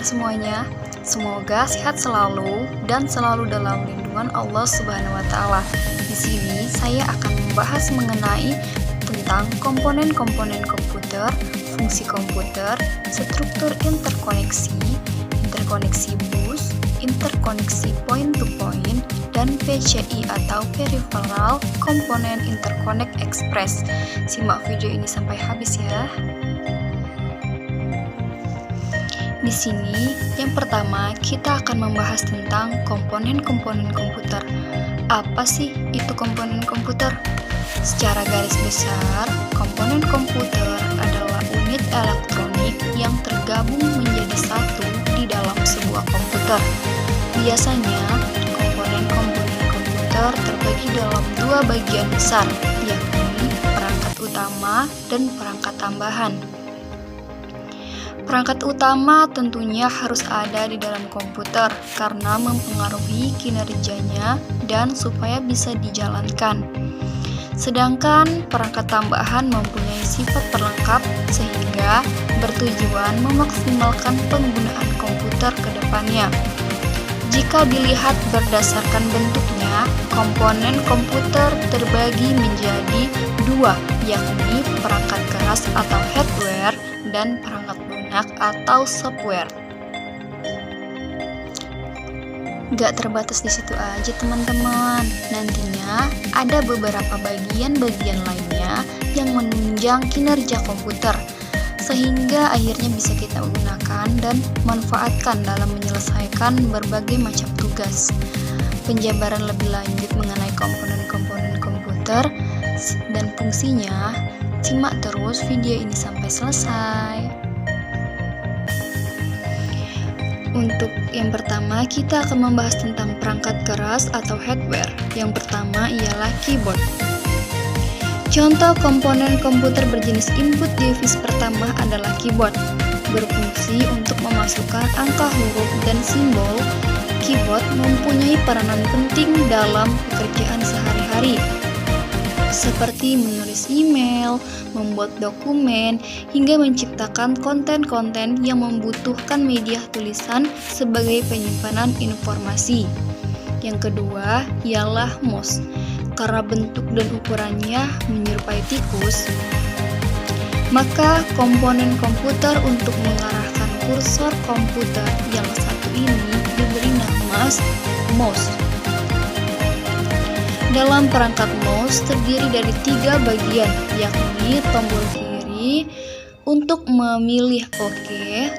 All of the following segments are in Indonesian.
semuanya? Semoga sehat selalu dan selalu dalam lindungan Allah Subhanahu wa Ta'ala. Di sini saya akan membahas mengenai tentang komponen-komponen komputer, fungsi komputer, struktur interkoneksi, interkoneksi bus, interkoneksi point-to-point, dan PCI atau Peripheral Component Interconnect Express. Simak video ini sampai habis ya. Di sini, yang pertama kita akan membahas tentang komponen-komponen komputer. Apa sih itu komponen komputer? Secara garis besar, komponen komputer adalah unit elektronik yang tergabung menjadi satu di dalam sebuah komputer. Biasanya, komponen-komponen komputer terbagi dalam dua bagian besar, yakni perangkat utama dan perangkat tambahan. Perangkat utama tentunya harus ada di dalam komputer karena mempengaruhi kinerjanya dan supaya bisa dijalankan. Sedangkan perangkat tambahan mempunyai sifat pelengkap sehingga bertujuan memaksimalkan penggunaan komputer ke depannya. Jika dilihat berdasarkan bentuknya, komponen komputer terbagi menjadi dua, yakni perangkat keras atau hardware dan perangkat lunak atau software. Gak terbatas di situ aja teman-teman, nantinya ada beberapa bagian-bagian lainnya yang menunjang kinerja komputer, sehingga akhirnya bisa kita gunakan dan manfaatkan dalam menyelesaikan berbagai macam tugas. Penjabaran lebih lanjut mengenai komponen-komponen komputer dan fungsinya, simak terus video ini sampai selesai. Untuk yang pertama, kita akan membahas tentang perangkat keras atau hardware. Yang pertama ialah keyboard. Contoh komponen komputer berjenis input device pertama adalah keyboard. Berfungsi untuk memasukkan angka huruf dan simbol. Keyboard mempunyai peranan penting dalam pekerjaan sehari-hari, seperti menulis email, membuat dokumen, hingga menciptakan konten-konten yang membutuhkan media tulisan sebagai penyimpanan informasi. Yang kedua ialah mouse. Karena bentuk dan ukurannya menyerupai tikus, maka komponen komputer untuk mengarahkan kursor komputer yang satu ini diberi nama mouse. Dalam perangkat mouse terdiri dari tiga bagian, yakni tombol kiri untuk memilih OK,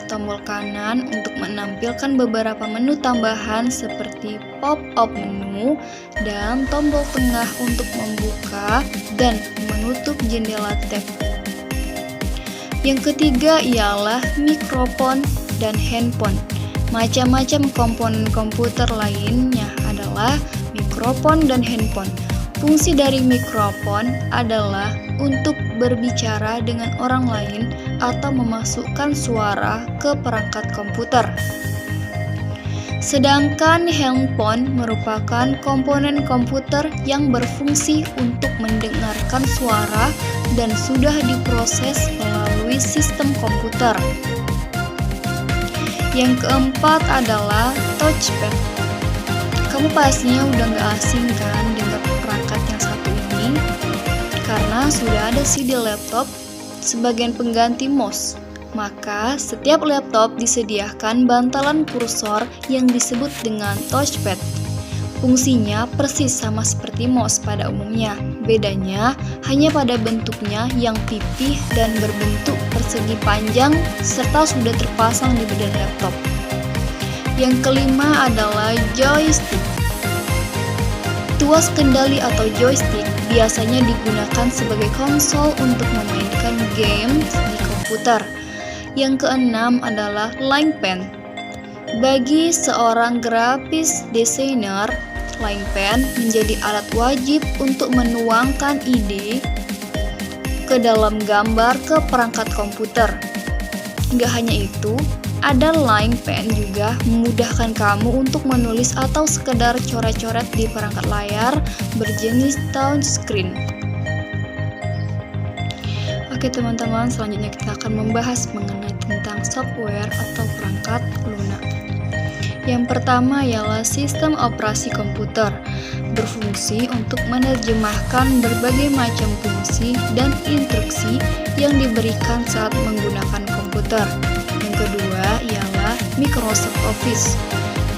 tombol kanan untuk menampilkan beberapa menu tambahan seperti pop-up menu, dan tombol tengah untuk membuka dan menutup jendela tab. Yang ketiga ialah mikrofon dan handphone. Macam-macam komponen komputer lainnya adalah mikrofon dan handphone. Fungsi dari mikrofon adalah untuk berbicara dengan orang lain atau memasukkan suara ke perangkat komputer. Sedangkan handphone merupakan komponen komputer yang berfungsi untuk mendengarkan suara dan sudah diproses melalui sistem komputer. Yang keempat adalah touchpad. Kamu pastinya udah gak asing kan dengan perangkat yang satu ini, karena sudah ada sih di laptop sebagai pengganti mouse. Maka setiap laptop disediakan bantalan kursor yang disebut dengan touchpad. Fungsinya persis sama seperti mouse pada umumnya. Bedanya hanya pada bentuknya yang pipih dan berbentuk persegi panjang serta sudah terpasang di badan laptop. Yang kelima adalah joystick. Tuas kendali atau joystick biasanya digunakan sebagai konsol untuk memainkan game di komputer. Yang keenam adalah line pen. Bagi seorang grafis desainer, line pen menjadi alat wajib untuk menuangkan ide ke dalam gambar ke perangkat komputer. Gak hanya itu, ada line pen juga memudahkan kamu untuk menulis atau sekedar coret-coret di perangkat layar berjenis touchscreen. Oke teman-teman, selanjutnya kita akan membahas mengenai tentang software atau perangkat lunak. Yang pertama ialah sistem operasi komputer, berfungsi untuk menerjemahkan berbagai macam fungsi dan instruksi yang diberikan saat menggunakan komputer. Yang kedua ialah Microsoft Office.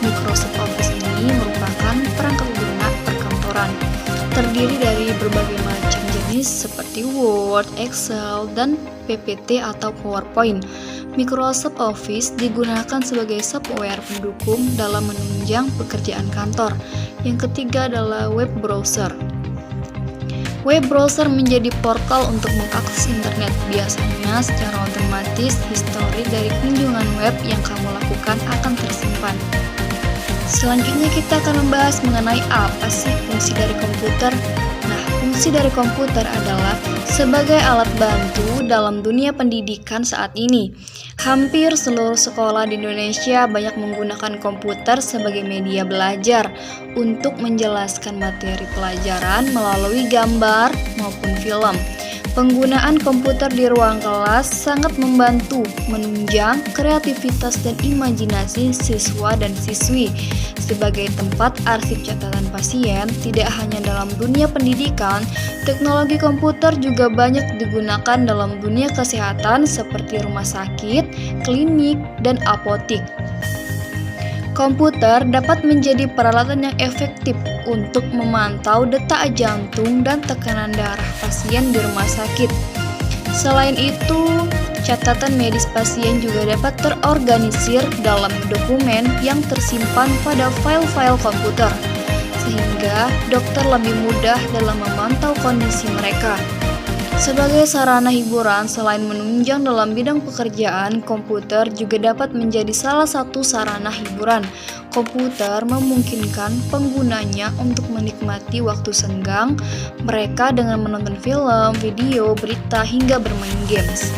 Microsoft Office ini merupakan perangkat lunak perkantoran, terdiri dari berbagai macam jenis seperti Word, Excel, dan PPT atau PowerPoint. Microsoft Office digunakan sebagai software pendukung dalam menunjang pekerjaan kantor. Yang ketiga adalah web browser. Web browser menjadi portal untuk mengakses internet. Biasanya secara otomatis histori dari kunjungan web yang kamu lakukan akan tersimpan. Selanjutnya kita akan membahas mengenai apa sih fungsi dari komputer. Nah, fungsi dari komputer adalah sebagai alat bantu dalam dunia pendidikan saat ini. Hampir seluruh sekolah di Indonesia banyak menggunakan komputer sebagai media belajar untuk menjelaskan materi pelajaran melalui gambar maupun film. Penggunaan komputer di ruang kelas sangat membantu menunjang kreativitas dan imajinasi siswa dan siswi. Sebagai tempat arsip catatan pasien, tidak hanya dalam dunia pendidikan, teknologi komputer juga banyak digunakan dalam dunia kesehatan seperti rumah sakit, klinik, dan apotik. Komputer dapat menjadi peralatan yang efektif untuk memantau detak jantung dan tekanan darah pasien di rumah sakit. Selain itu, catatan medis pasien juga dapat terorganisir dalam dokumen yang tersimpan pada file-file komputer, sehingga dokter lebih mudah dalam memantau kondisi mereka. Sebagai sarana hiburan, selain menunjang dalam bidang pekerjaan, komputer juga dapat menjadi salah satu sarana hiburan. Komputer memungkinkan penggunanya untuk menikmati waktu senggang mereka dengan menonton film, video, berita, hingga bermain games.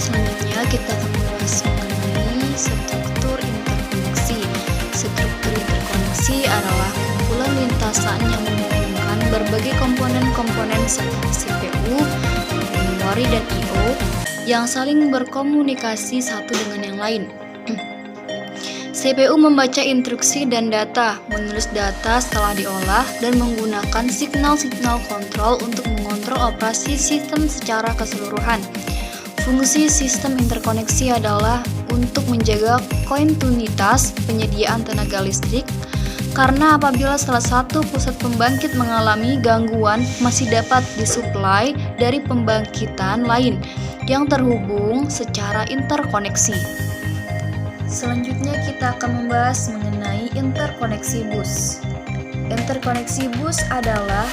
Selanjutnya kita akan membahas mengenai struktur interkoneksi. Struktur interkoneksi adalah kumpulan lintasan yang menghubungkan berbagai komponen-komponen seperti CPU, memori, dan I/O yang saling berkomunikasi satu dengan yang lain. CPU membaca instruksi dan data, menulis data setelah diolah, dan menggunakan signal-signal kontrol untuk mengontrol operasi sistem secara keseluruhan. Fungsi sistem interkoneksi adalah untuk menjaga kontinuitas penyediaan tenaga listrik, karena apabila salah satu pusat pembangkit mengalami gangguan, masih dapat disuplai dari pembangkitan lain yang terhubung secara interkoneksi. Selanjutnya kita akan membahas mengenai interkoneksi bus. Interkoneksi bus adalah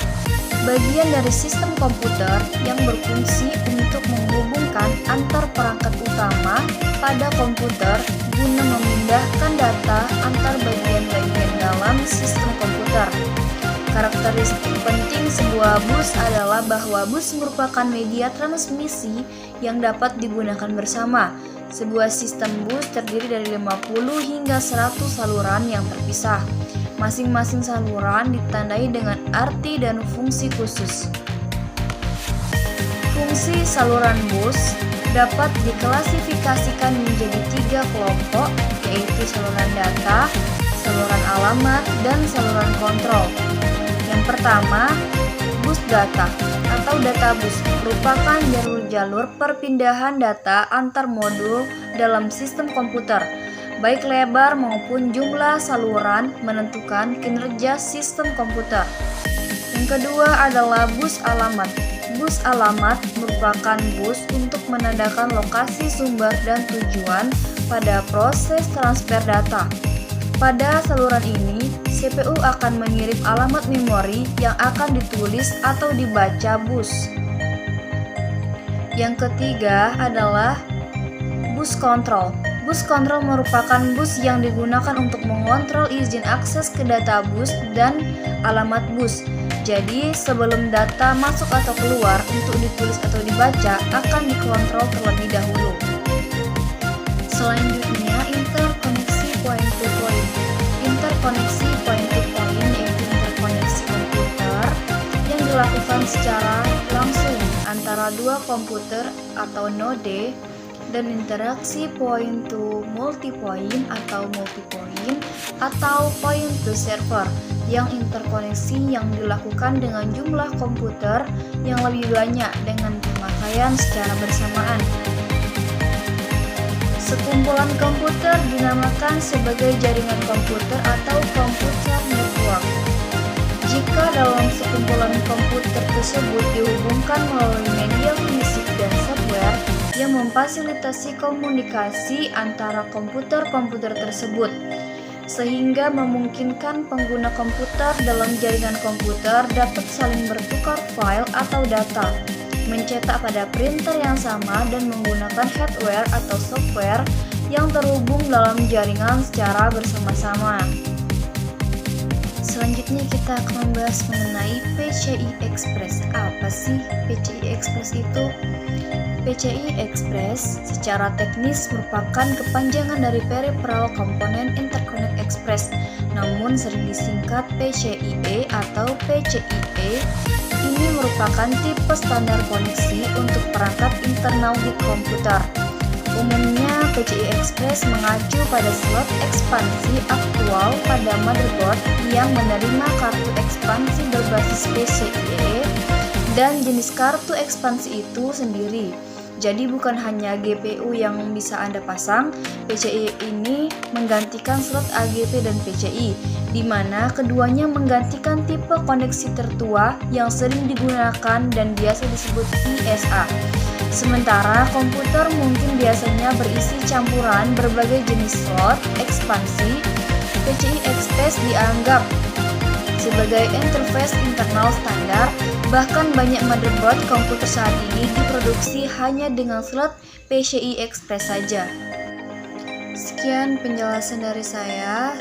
bagian dari sistem komputer yang berfungsi untuk menghubungkan antar perangkat utama pada komputer guna memindahkan data antar bagian-bagian dalam sistem komputer. Karakteristik penting sebuah bus adalah bahwa bus merupakan media transmisi yang dapat digunakan bersama. Sebuah sistem bus terdiri dari 50 hingga 100 saluran yang terpisah. Masing-masing saluran ditandai dengan arti dan fungsi khusus. Fungsi saluran bus dapat diklasifikasikan menjadi 3 kelompok, yaitu saluran data, saluran alamat, dan saluran kontrol. Yang pertama, bus data atau data bus merupakan jalur-jalur perpindahan data antar modul dalam sistem komputer. Baik lebar maupun jumlah saluran menentukan kinerja sistem komputer. Yang kedua adalah bus alamat. Bus alamat merupakan bus untuk menandakan lokasi sumber dan tujuan pada proses transfer data. Pada saluran ini, CPU akan mengirim alamat memori yang akan ditulis atau dibaca bus. Yang ketiga adalah bus kontrol. Bus kontrol merupakan bus yang digunakan untuk mengontrol izin akses ke data bus dan alamat bus. Jadi, sebelum data masuk atau keluar untuk ditulis atau dibaca akan dikontrol terlebih dahulu. Selanjutnya, interkoneksi point-to-point. Interkoneksi point-to-point yaitu interkoneksi komputer yang dilakukan secara langsung antara dua komputer atau node dan interaksi point to multipoint atau multipoint atau point to server yang interkoneksi yang dilakukan dengan jumlah komputer yang lebih banyak dengan pemakaian secara bersamaan. Sekumpulan komputer dinamakan sebagai jaringan komputer atau komputer network. Jika dalam sekumpulan komputer tersebut dihubungkan melalui media fisik dan software yang memfasilitasi komunikasi antara komputer-komputer tersebut, sehingga memungkinkan pengguna komputer dalam jaringan komputer dapat saling bertukar file atau data, mencetak pada printer yang sama dan menggunakan hardware atau software yang terhubung dalam jaringan secara bersama-sama. Selanjutnya kita akan membahas mengenai PCI Express. Apa sih PCI Express itu? PCI Express secara teknis merupakan kepanjangan dari Peripheral Component Interconnect Express, namun sering disingkat PCIe atau PCIe. Ini merupakan tipe standar koneksi untuk perangkat internal di komputer. Umumnya, PCI Express mengacu pada slot ekspansi aktual pada motherboard yang menerima kartu ekspansi berbasis PCIe dan jenis kartu ekspansi itu sendiri. Jadi bukan hanya GPU yang bisa Anda pasang, PCI ini menggantikan slot AGP dan PCI, di mana keduanya menggantikan tipe koneksi tertua yang sering digunakan dan biasa disebut ISA. Sementara komputer mungkin biasanya berisi campuran berbagai jenis slot ekspansi. PCI Express dianggap sebagai interface internal standar. Bahkan banyak motherboard komputer saat ini diproduksi hanya dengan slot PCI Express saja. Sekian penjelasan dari saya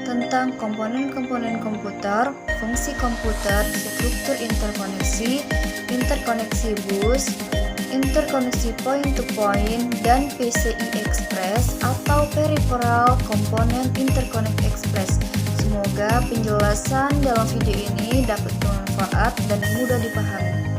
tentang komponen-komponen komputer, fungsi komputer, struktur interkoneksi, interkoneksi bus, interkoneksi point-to-point, dan PCI Express atau Peripheral Component Interconnect Express. Semoga penjelasan dalam video ini dapat bermanfaat dan mudah dipahami.